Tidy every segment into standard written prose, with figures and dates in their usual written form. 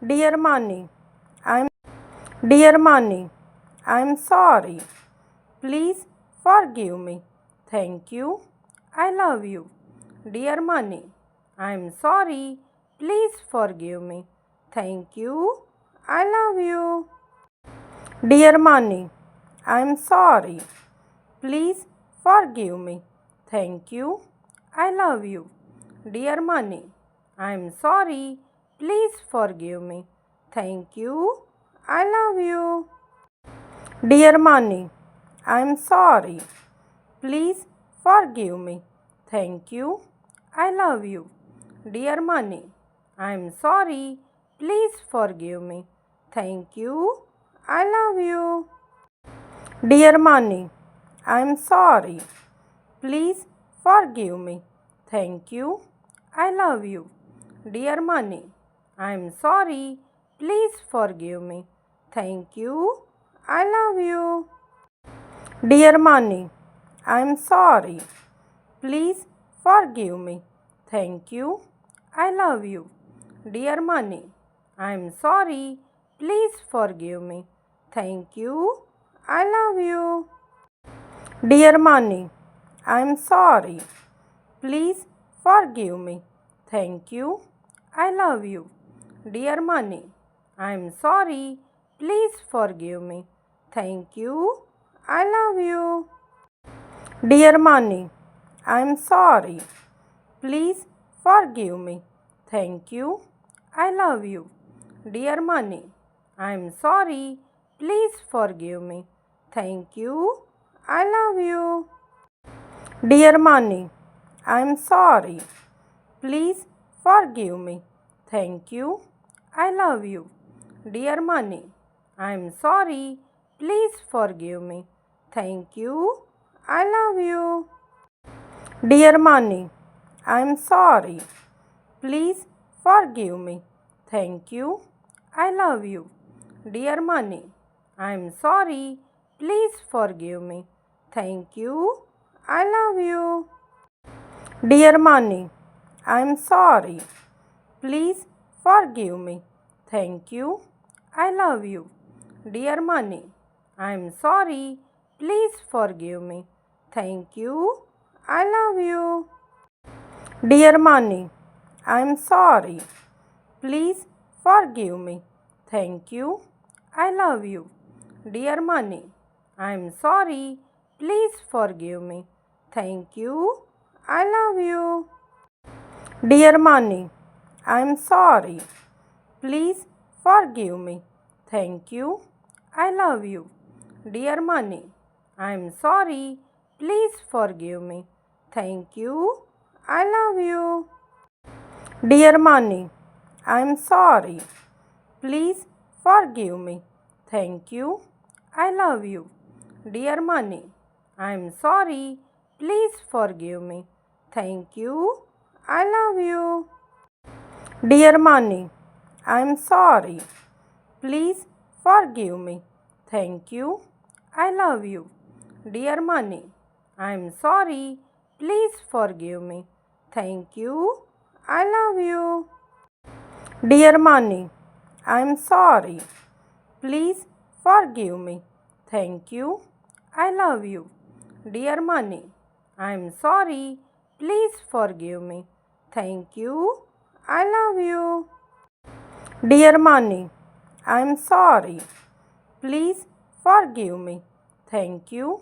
Dear Mani, I'm Dear Mani, I'm sorry. Please forgive me. Thank you. I love you. Dear Mani, I'm sorry. Please forgive me. Thank you. I love you. Dear Mani, I'm sorry. Please forgive me. Thank you. I love you. Dear Mani, I'm sorry. Please forgive me. Thank you. I love you. Dear Mani, I'm sorry. Please forgive me. Thank you. I love you. Dear Mani, I'm sorry. Please forgive me. Thank you. I love you. Dear Mani, I'm sorry. Please forgive me. Thank you. I love you. Dear Mani, I'm sorry. Please forgive me. Thank you. I love you. Dear Mani, I'm sorry. Please forgive me. Thank you. I love you. Dear Mani, I'm sorry. Please forgive me. Thank you. I love you. Dear Mani, I'm sorry. Please forgive me. Thank you. I love you. Dear Mani, I'm sorry. Please forgive me. Thank you. I love you. Dear Mani, I'm sorry. Please forgive me. Thank you. I love you. Dear Mani, I'm sorry. Please forgive me. Thank you. I love you. Dear Mani, I'm sorry. Please forgive me. Thank you. I love you. Dear Mani, I'm sorry. Please forgive me. Thank you. I love you. Dear Mani, I'm sorry. Please forgive me. Thank you. I love you. Dear Mani, I'm sorry. Please forgive me. Thank you. I love you. Dear Mani, I'm sorry. Please forgive me. Thank you. I love you. Dear Mani, I'm sorry. Please forgive me. Thank you. I love you. Dear Mani, I'm sorry. Please forgive me. Thank you. I love you. Dear Mani, I'm sorry. Please forgive me. Thank you. I love you. Dear Mani, I'm sorry. Please forgive me. Thank you. I love you. Dear Mani, I'm sorry. Please forgive me. Thank you. I love you. Dear Mani, I'm sorry. Please forgive me. Thank you. I love you. Dear Mani, I'm sorry. Please forgive me. Thank you. I love you. Dear Mani, I'm sorry. Please forgive me. Thank you. I love you. Dear Mani, I'm sorry. Please forgive me. Thank you. I love you. Dear Mani, I'm sorry. Please forgive me. Thank you. I love you. Dear Mani, I'm sorry. Please forgive me. Thank you. I love you. Dear Mani, I'm sorry. Please forgive me. Thank you.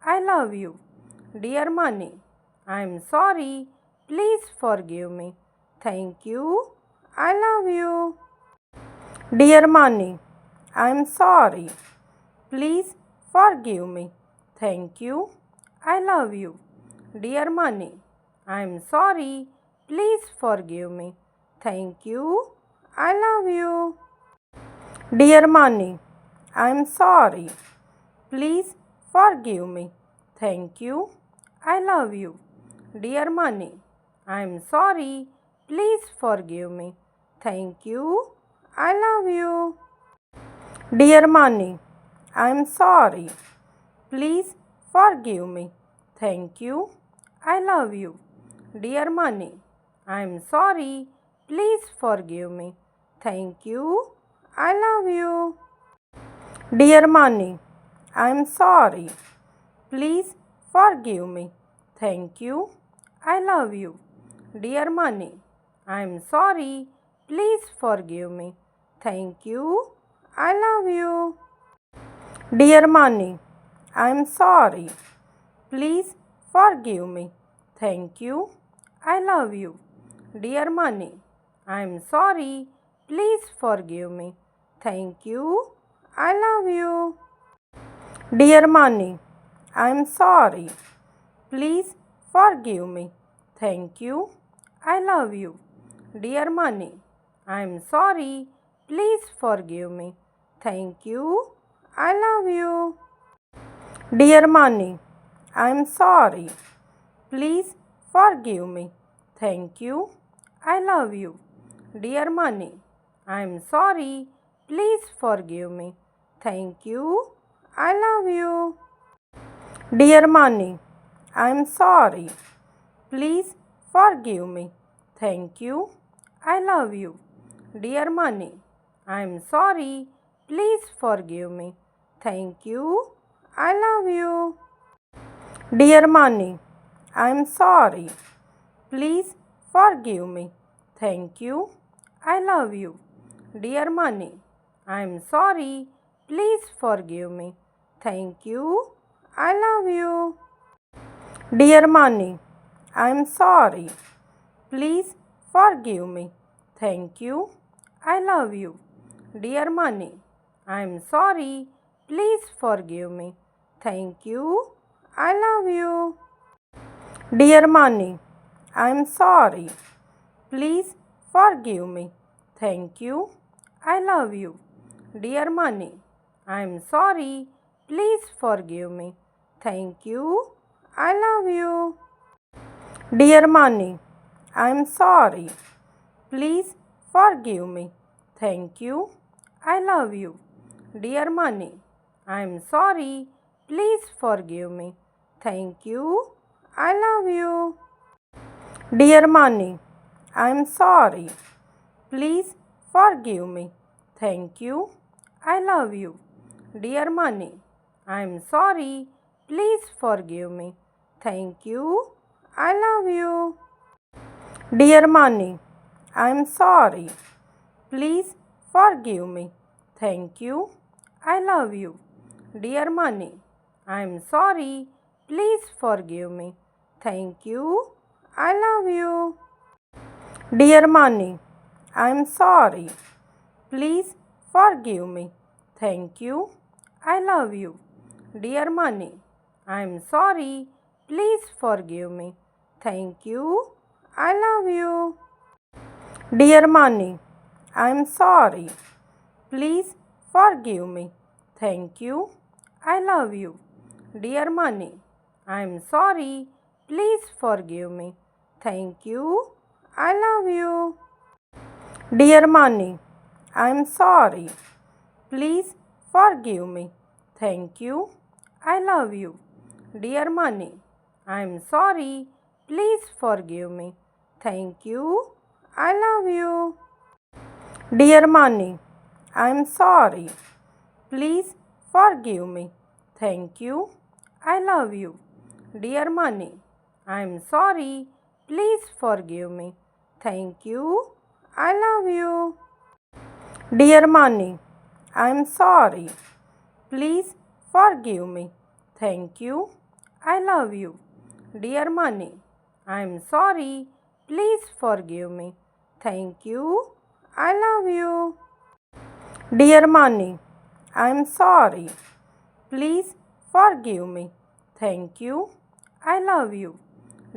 I love you. Dear Mani, I'm sorry. Please forgive me. Thank you. I love you. Dear Mani, I'm sorry. Please forgive me. Thank you. I love you. Dear Mani, I'm sorry. Please forgive me. Thank you. I love you. Dear Mani, I'm sorry. Please forgive me. Thank you. I love you. Dear Mani, I'm sorry. Please forgive me. Thank you. I love you. Dear Mani, I'm sorry. Please forgive me. Thank you. I love you. Dear Mani, I'm sorry. Please forgive me. Thank you. I love you. Dear Money, I am sorry. Please forgive me. Thank you. I love you. Dear Money, I am sorry. Please forgive me. Thank you. I love you. Dear Money, I am sorry. Please forgive me. Thank you. I love you. Dear Money, I am sorry. Please forgive me. Thank you. I love you. Dear Money, I am sorry. Please forgive me. Thank you. I love you. Dear Money, I am sorry. Please forgive me. Thank you. I love you. Dear Money, I am sorry. Please forgive me. Thank you. I love you. Dear Money, I am sorry. Please forgive me. Thank you. I love you. Dear Money, I am sorry. Please forgive me. Thank you. I love you. Dear Money, I am sorry. Please forgive me. Thank you. I love you. Dear Money, I am sorry. Please forgive me. Thank you. I love you. Dear Money, I am sorry. Please forgive me. Thank you. I love you. Dear Money, I am sorry. Please forgive me. Thank you. I love you. Dear Money, I am sorry. Please forgive me. Thank you. I love you. Dear Money, I am sorry. Please forgive me. Thank you. I love you. Dear Money, I am sorry. Please forgive me. Thank you. I love you. Dear Money, I am sorry. Please forgive me. Thank you. I love you. Dear Money, I am sorry. Please forgive me. Thank you. I love you. Dear Money, I am sorry. Please forgive me. Thank you. I love you. Dear Money, I am sorry. Please forgive me. Thank you. I love you. Dear Money, I am sorry. Please forgive me. Thank you. I love you. Dear Money, I am sorry. Please forgive me. Thank you. I love you. Dear Money, I am sorry. Please forgive me. Thank you. I love you. Dear Money, I am sorry. Please forgive me. Thank you. I love you. Dear Money, I am sorry. Please forgive me. Thank you. I love you. Dear Money, I am sorry. Please forgive me. Thank you. I love you. Dear Money, I am sorry. Please forgive me. Thank you. I love you. Dear Money, I am sorry. Please forgive me. Thank you. I love you. Dear Money, I am sorry. Please forgive me. Thank you. I love you. Dear Money, I am sorry. Please forgive me. Thank you. I love you. Dear Money, I am sorry. Please forgive me. Thank you. I love you. Dear Money, I am sorry. Please forgive me. Thank you. I love you. Dear Money, I am sorry. Please forgive me. Thank you. I love you.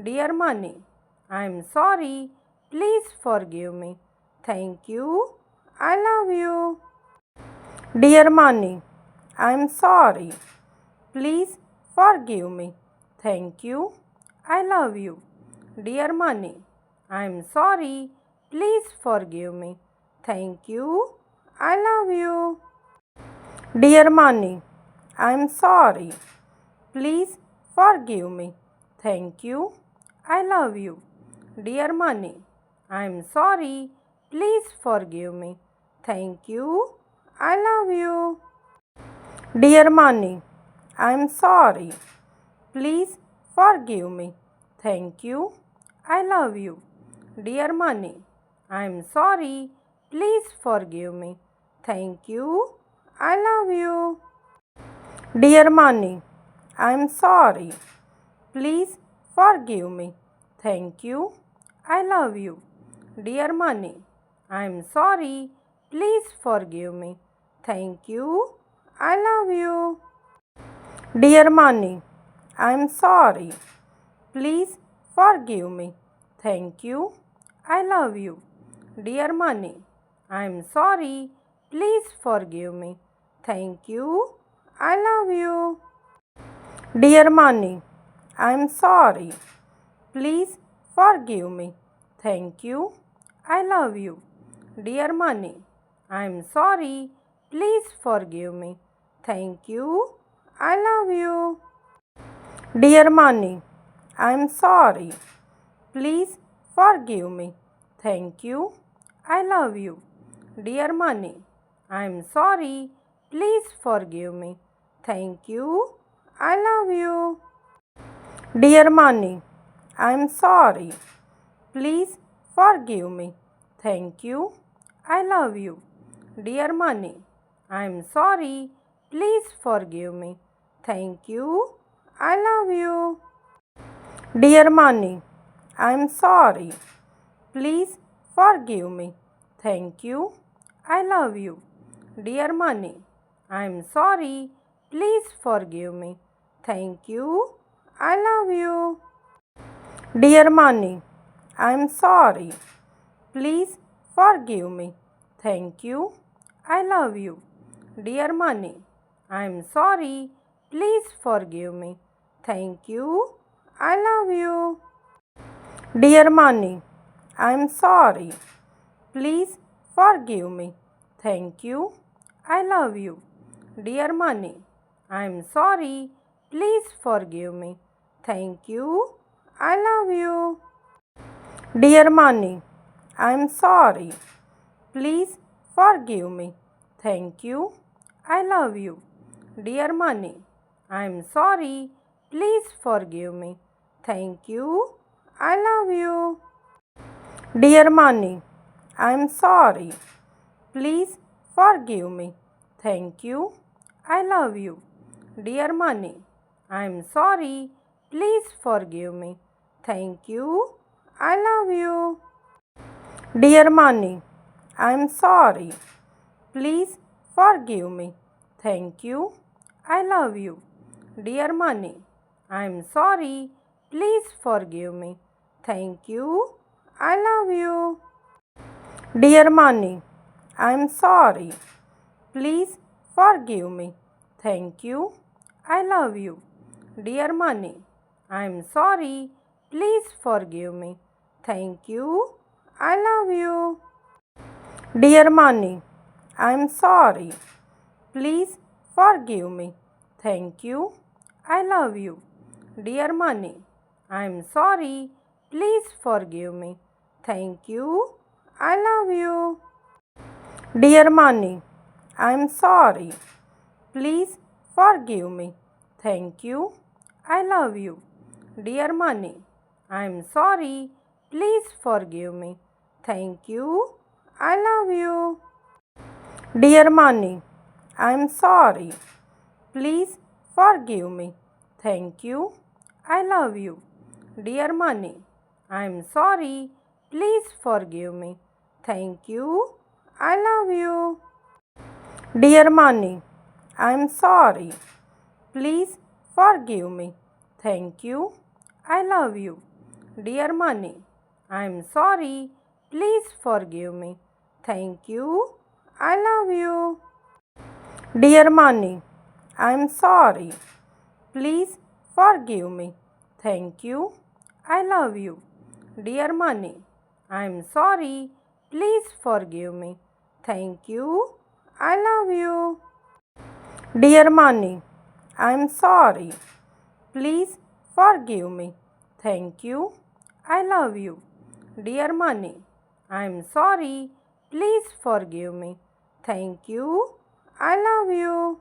Dear Money, I am sorry. Please forgive me. Thank you. I love you. Dear Money, I am sorry. Please forgive me. Thank you. I love you. Dear Money, I am sorry. Please forgive me. Thank you. I love you. Dear Money, I am sorry. Please forgive me. Thank you. I love you. Dear Money, I am sorry. Please forgive me. Thank you. I love you. Dear Money, I am sorry. Please forgive me. Thank you. I love you. Dear Money, I am sorry. Please forgive me. Thank you. I love you. Dear Money, I am sorry. Please forgive me. Thank you. I love you. Dear Money, I am sorry. Please forgive me. Thank you. I love you. Dear Money, I am sorry. Please forgive me. Thank you. I love you. Dear Money, I am sorry. Please forgive me. Thank you. I love you. Dear Money, I am sorry. Please forgive me. Thank you. I love you. Dear Money, I am sorry. Please forgive me. Thank you. I love you. Dear Money, I am sorry. Please forgive me. Thank you. I love you. Dear Money, I am sorry. Please forgive me. Thank you. I love you. Dear Money, I am sorry. Please forgive me. Thank you. I love you. Dear Money, I am sorry. Please forgive me. Thank you. I love you. Dear Money, I am sorry. Please forgive me. Thank you. I love you. Dear Money, I am sorry. Please forgive me. Thank you. I love you. Dear Money, I am sorry. Please forgive me. Thank you. I love you. Dear Money, I am sorry. Please forgive me. Thank you. I love you. Dear Money, I am sorry. Please forgive me. Thank you. I love you. Dear Money, I am sorry. Please forgive me. Thank you. I love you. Dear Money, I am sorry. Please forgive me. Thank you. I love you. Dear Money, I am sorry. Please forgive me. Thank you. I love you. Dear Money, I am sorry. Please forgive me. Thank you. I love you. Dear Money, I am sorry. Please forgive me. Thank you. I love you. Dear Money, I am sorry. Please forgive me. Thank you. I love you. Dear Money, I am sorry. Please forgive me. Thank you. I love you. Dear Money, I am sorry. Please forgive me. Thank you. I love you. Dear Money, I am sorry. Please forgive me. Thank you. I love you. Dear Money, I am sorry. Please forgive me. Thank you. I love you. Dear Money, I am sorry. Please forgive me. Thank you. I love you. Dear Money, I am sorry. Please forgive me. Thank you. I love you. Dear Money, I am sorry. Please forgive me. Thank you. I love you. Dear Money, I am sorry. Please forgive me. Thank you. I love you. Dear Money, I am sorry. Please forgive me. Thank you. I love you. Dear Money, I am sorry. Please forgive me. Thank you. I love you. Dear Money, I am sorry. Please forgive me. Thank you. I love you. Dear Money, I am sorry. Please forgive me. Thank you. I love you. Dear Money, I am sorry. Please forgive me. Thank you. I love you. Dear Money, I am sorry. Please forgive me. Thank you. I love you. Dear Money, I am sorry. Please forgive me. Thank you. I love you.